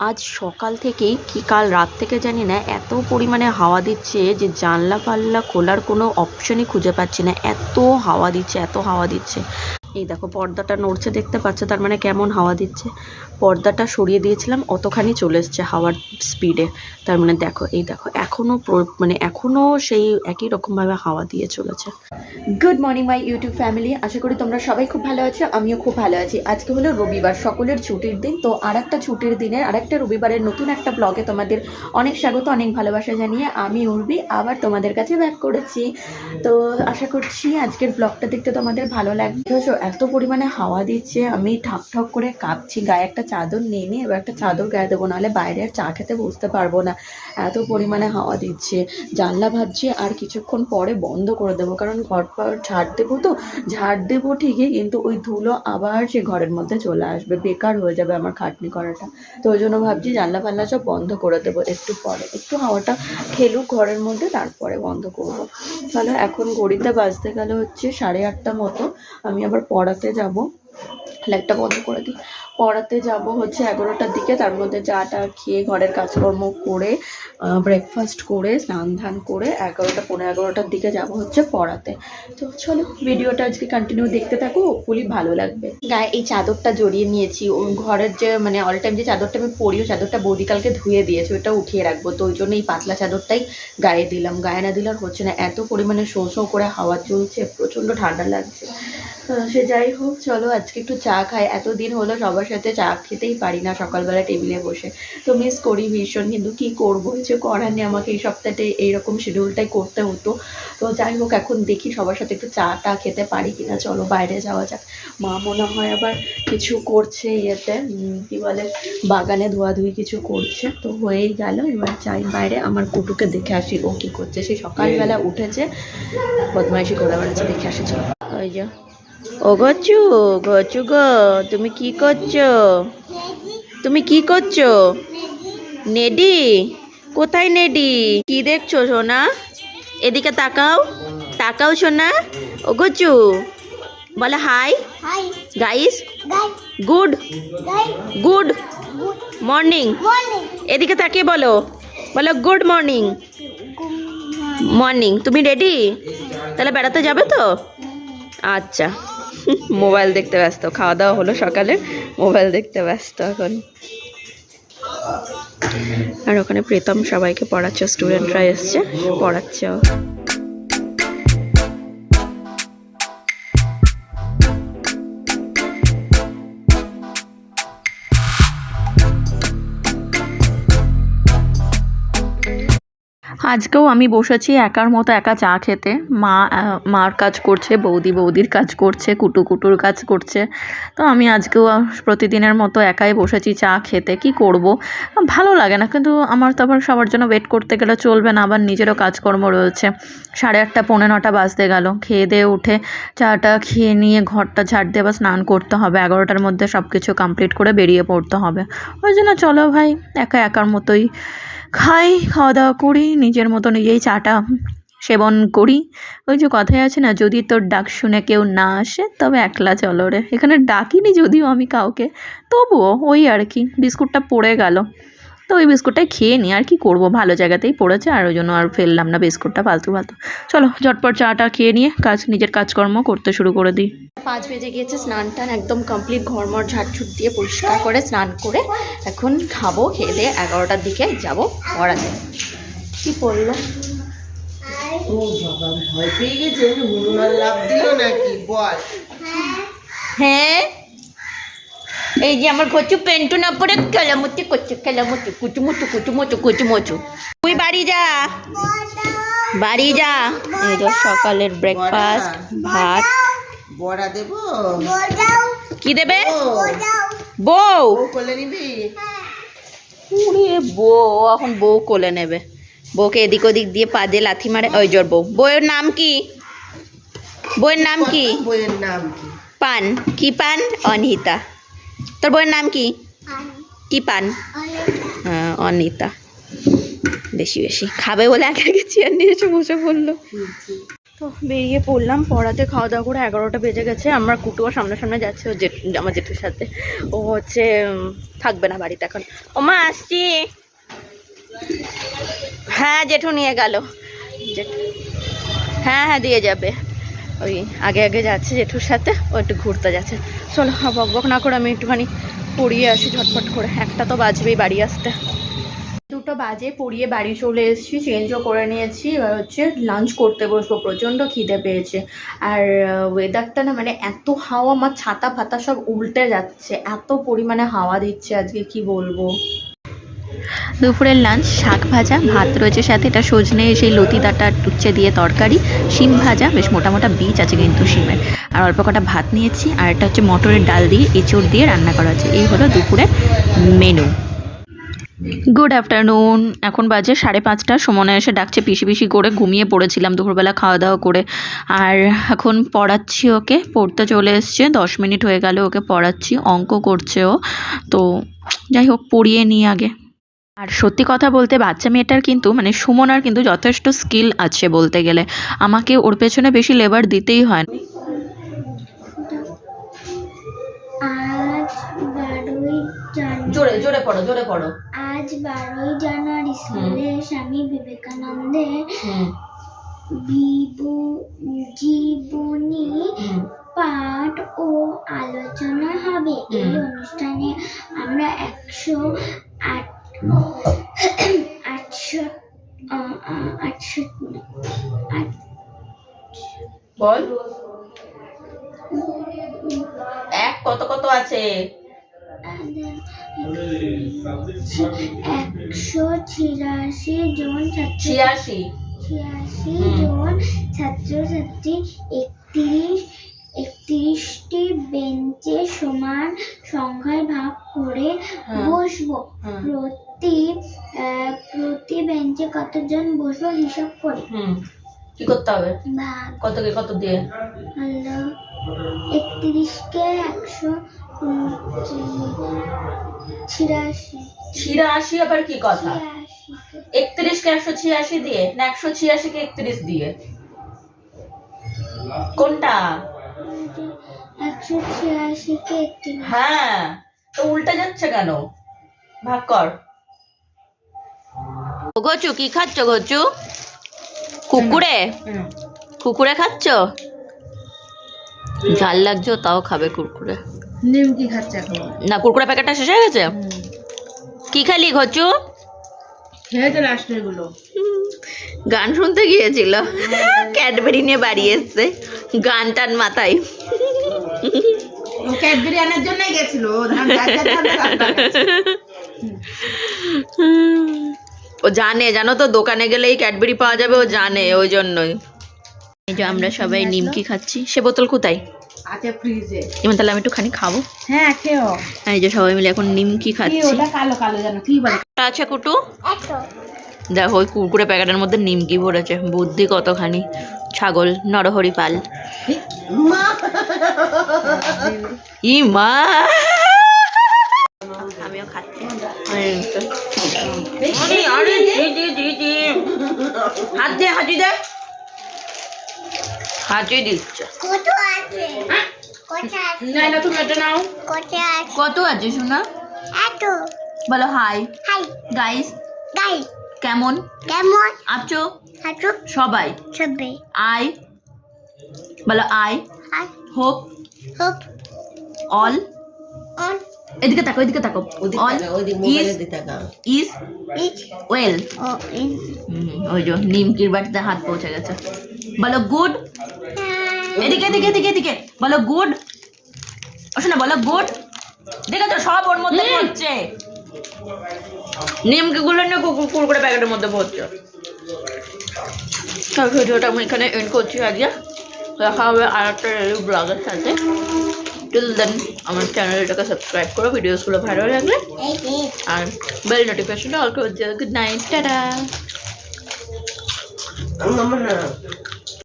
আজ সকাল থেকেই কি কাল রাত থেকে জানি না এত পরিমাণে হাওয়া দিচ্ছে যে জানলা পাল্লা খোলার কোনো অপশনই খুঁজে পাচ্ছি না। এত হাওয়া দিচ্ছে, এত হাওয়া দিচ্ছে। এই দেখো পর্দাটা নড়ছে, দেখতে পাচ্ছ? তার মানে কেমন হাওয়া দিচ্ছে। পর্দাটা সরিয়ে দিয়েছিলাম, অতখানি চলে এসছে হাওয়ার স্পিডে। তার মানে দেখো, এই দেখো এখনো সেই একই রকমভাবে হাওয়া দিয়ে চলেছে। Good morning my YouTube family, আশা করি তোমরা সবাই খুব ভালো আছো। আমিও খুব ভালো আছি। আজকে হলো রবিবার, সকলের ছুটির দিন। তো আরেকটা ছুটির দিনের আরেকটা রবিবারের নতুন একটা ব্লগে তোমাদের অনেক স্বাগত, অনেক ভালোবাসা জানিয়ে আমি উর্বি আবার তোমাদের কাছে ব্যাক করেছি। তো আশা করছি আজকের ব্লগটা দেখতে তোমাদের ভালো লাগবে। এত পরিমাণে হাওয়া দিচ্ছে, আমি ঠক ঠক করে কাঁপছি। গায়ে একটা চাদর নিয়ে নিয়ে এবার একটা চাদর গায়ে দেবো, নাহলে বাইরে আর চা খেতে বসতে পারবো না, এত পরিমাণে হাওয়া দিচ্ছে। জানলা ভাবছি আর কিছুক্ষণ পরে বন্ধ করে দেবো, কারণ ঘর ঝাড় দেবো। তো ঝাড় দেবো ঠিকই, কিন্তু ওই ধুলো আবার সে ঘরের মধ্যে চলে আসবে, বেকার হয়ে যাবে আমার খাটনি করাটা। তো ওই জন্য ভাবছি জানলা ফাল্লা সব বন্ধ করে দেবো, একটু পরে একটু হাওয়াটা খেলুক ঘরের মধ্যে, তারপরে বন্ধ করবো। তাহলে এখন ঘড়িতে বাজতে গেলে হচ্ছে 8:30 মতো। আমি আবার পড়াতে যাব, লাইটটা বন্ধ করে দিই। পড়াতে যাব হচ্ছে 11টার দিকে। তার মধ্যে চাটা খেয়ে ঘরের কাজকর্ম করে ব্রেকফাস্ট করে স্নান ধান করে 11টা 11:15টার দিকে যাব হচ্ছে পড়াতে। তো চলো ভিডিওটা আজকে কন্টিনিউ দেখতে থাকো, হোপফুলি ভালো লাগবে। গায়ে এই চাদরটা জড়িয়ে নিয়েছি, ওই ঘরের যে অল টাইম যে চাদরটা আমি পরি, ওই চাদরটা বৌদি কালকে ধুয়ে দিয়েছে, ওটা উঠিয়ে রাখবো। তো ওই জন্য এই পাতলা চাদরটাই গায়ে দিলাম। গায়ে না দিলে আর হচ্ছে না, এত পরিমাণে শো শো করে হাওয়া চলছে, প্রচণ্ড ঠান্ডা লাগছে। সে যাই হোক, চলো আজকে একটু চা খাই। এতদিন হলো সবার সাথে চা খেতেই পারি না সকালবেলা টেবিলে বসে, তো মিস করি ভীষণ। কিন্তু কী করবো, কিছু করার নেই, আমাকে এই সপ্তাহতে এইরকম শিডিউলটাই করতে হতো। তো যাই হোক, এখন দেখি সবার সাথে একটু চাটা খেতে পারি কিনা। চলো বাইরে যাওয়া যাক। মা মনে হয় আবার কিছু করছে, ইয়েতে কী বলে, বাগানে ধোয়াধুয়ি কিছু করছে। তো হয়েই গেল, এবার যাই বাইরে, আমার কুটুকে দেখে আসি ও কী করছে। সে সকালবেলা উঠেছে, বদমাইশি করে বেড়াচ্ছে, দেখে আসি। চলো। ওই যে ও গচু, গচু গো, তুমি কি করছো? তুমি কি করছো? নেডি? কোথায় নেডি? কি দেখছো সোনা? এদিকে তাকাও, তাকাও সোনা। ও গচু বলে hi guys, good good morning. এদিকে তাকিয়ে বলো, বলো গুড মর্নিং। মর্নিং। তুমি রেডি? তাহলে বেড়াতে যাবে তো? আচ্ছা। মোবাইল দেখতে ব্যস্ত, খাওয়া দাওয়া হলো সকালে, মোবাইল দেখতে ব্যস্ত এখন। আর ওখানে প্রীতম সবাইকে পড়াচ্ছে, স্টুডেন্টরা এসছে, পড়াচ্ছে। আজকেও আমি বসেছি একার মতো একা চা খেতে। মার কাজ করছে, বৌদির কাজ করছে, কুটুর কাজ করছে। তো আমি আজকেও প্রতিদিনের মতো একাই বসেছি চা খেতে। কি করব, ভালো লাগে না, কিন্তু আমার তো আবার সবার জন্য ওয়েট করতে গেলে চলবে না, আবার নিজেরও কাজকর্ম রয়েছে। 8:30 পৌনে 9টা বাজতে গেল। খেয়ে দিয়ে উঠে চাটা খেয়ে নিয়ে ঘরটা ঝাড় দিয়ে আবার স্নান করতে হবে। 11টার মধ্যে সব কিছু কমপ্লিট করে বেরিয়ে পড়তে হবে। ওই জন্য চলো ভাই, একার মতোই খাই, খাওয়া দাওয়া করি, নিজের মতো নিজেই চাটা সেবন করি। ওই যে কথাই আছে না, যদি তোর ডাক শুনে কেউ না আসে তবে একলা চলো রে। এখানে ডাকিনি যদিও আমি কাউকে, তবুও ওই আর কি, বিস্কুটটা পড়ে গেল, তো ওই বিস্কুটটাই খেয়ে নিই। আর কি করব, ভালো জায়গাতেই পড়েছে, আর ওই জন্য আর ফেললাম না বিস্কুটটা ফালতু। চলো ঝটপট চাটা খেয়ে নিয়ে নিজের কাজকর্ম করতে শুরু করে দিই। 5 বেজে গিয়েছে, স্নান টান একদম কমপ্লিট, ঘরমর ঝাড়ঝুট দিয়ে পরিষ্কার করে স্নান করে এখন খাবো। খেয়ে দিয়ে 11টার দিকে যাবো পড়াতে। কি পড়লো? হ্যাঁ, এই যে আমার ঘচু পেন্টু না পরে খেলামুটি করছে, খেলামুটি কুচুমুচু। তুই বাড়ি যা, বাড়ি যা। এই যে সকালের ব্রেকফাস্ট, ভাত। বড়া দেব? কি দেবে? বউ কোলে নিবি? বউ এখন বউ কোলে নেবে, বউকে এদিক ওদিক দিয়ে পা দিয়ে লাথি মারে। ওই জোর বউ। বউয়ের নাম কি? বউয়ের নাম কি? বউয়ের নাম কি? পান। কি পান? অনিতা। তোর বউয়ের নাম কি? কি পান? হ্যাঁ, অনিতা। বেশি খাবে বলে একে চেয়ার নিয়ে এসে বসে পড়লো। তো বেরিয়ে পড়লাম পড়াতে, খাওয়া দাওয়া করে 11টা বেজে গেছে। আমার কুটুও সামনে যাচ্ছে ও আমার জেঠুর সাথে। ও হচ্ছে থাকবে না বাড়িতে এখন। ও মা আসছি। হ্যাঁ জেঠু নিয়ে গেল। হ্যাঁ দিয়ে যাবে। ওই আগে যাচ্ছে জেঠুর সাথে, ও একটু ঘুরতে যাচ্ছে। চলো বক না করে আমি একটুখানি পড়িয়ে আসি ঝটপট করে, 1টা তো বাজবেই বাড়ি আসতে। 2টো বাজে, পড়িয়ে বাড়ি চলে এসেছি, চেঞ্জও করে নিয়েছি। এবার হচ্ছে লাঞ্চ করতে বসবো, প্রচণ্ড খিদে পেয়েছে। আর ওয়েদারটা না মানে এত হাওয়া, আমার ছাতা ফাতা সব উল্টে যাচ্ছে, এত পরিমাণে হাওয়া দিচ্ছে আজকে কি বলবো। দুপুরের লাঞ্চ শাক ভাজা, ভাত রয়েছে সাথে, এটা সজনে সেই লতি ডাঁটা উচ্ছে দিয়ে তরকারি, শিম ভাজা, বেশ মোটা বীজ আছে কিন্তু শিমের, আর অল্প কটা ভাত নিয়েছি। আর এটা হচ্ছে মটরের ডাল দিয়ে এঁচড় দিয়ে রান্না করা আছে। এই হলো দুপুরের মেনু। Good afternoon. এখন বাজে 5:30। সুমনা এসে ডাকছে, পিসি করে ঘুমিয়ে পড়েছিলাম দুপুরবেলা খাওয়া দাওয়া করে। আর এখন পড়াচ্ছি ওকে, পড়তে চলে এসছে, 10 মিনিট হয়ে গেল ওকে পড়াচ্ছি, অঙ্ক করছে ও। তো যাই হোক পড়িয়ে নিই আগে। আর সত্যি কথা বলতে বাচ্চা মেয়েটার কিন্তু মানে সুমনার কিন্তু যথেষ্ট স্কিল আছে বলতে গেলে, আমাকে ওর পেছনে বেশি লেবার দিতেই হয় না। জোরে পড়ো। আজ 12ই জানুয়ারি স্কুলে স্বামী বিবেকানন্দের জীবনী পাঠ ও আলোচনা হবে। এই অনুষ্ঠানে আমরা 100 কত আছে? 186 জন ছাত্র 86 জন ছাত্রছাত্রী 31টি বেঞ্চে সমান সংখ্যায় ভাগ করে বসবো। প্রতি বেঞ্চে কতজন বসবো হিসাব করে কি করতে হবে? কত দিয়ে? 31কে 186 আবার কি কথা? 31কে 186 দিয়ে না 186কে 31 দিয়ে? কোনটা? 186কে 31। হ্যাঁ, তো উল্টে যাচ্ছে কেন? ভাগ কর। ঘচু কি খাচ্ছ? ঘচু কুকুরে খাচ্ছ? ঝাল লাগছে তাও খাবে কুরকুরে। নিমকি খাচ্ছে এখন না, কুরকুরে প্যাকেটটা শেষ হয়ে গেছে। কি খালি ঘচু? খেয়েছে লাস্টের গুলো। গান শুনতে গিয়েছিল, ক্যাডবেরি নিয়ে বাড়ি এসছে, গান টান মাথায়। ও ক্যাডবেরি আনার জন্যই গেছিল। ও জানে, জানো তো দোকানে গেলেই ক্যাডবেরি পাওয়া যাবে, ও জানে, ওই জন্যই। এই যে আমরা সবাই নিমকি খাচ্ছি। সে বোতল কোথায়? আছে ফ্রিজে। এমন তাহলে আমি একটু খানি খাবো। হ্যাঁ খেও। এই যে সবাই মিলে এখন নিমকি খাচ্ছি। ওটা কালো জানো কি বলে? আছে কুটু, দেখো ওই কুরকুরে প্যাকেটের মধ্যে নিমকি ভরেছে। বুদ্ধি কতখানি ছাগল নরহরি পাল। ই মা, আমিও খাচ্ছি। হাতে দিচ্ছে। কত আছে শোনা? বলো হাই গাইস। কেমন আছো সবাই? আই বলো, আই হোপ অল, এদিকে তাকো অল ইজ ওয়েল। ওই যে নিমকির বাটিতে হাত পৌঁছে গেছে। বলো গুড। এদিকে বলো গুড। শোনা বলো গুড। দেখেছো সব ওর মধ্যে পড়ছে, নিমকি গুলো নিয়ে কুরকুরে প্যাকেটের মধ্যে পড়ছে। ভিডিওটা আমি এখানে এন্ড করছি আজকে। দেখা হবে আর একটা রিভিউ ব্লগের সাথে। টিল দেন আমার চ্যানেলটাকে সাবস্ক্রাইব করো ভিডিওসগুলো ভালো লাগলে, আর বেল নোটিফিকেশনটা অল করে দিও। Good night, tata.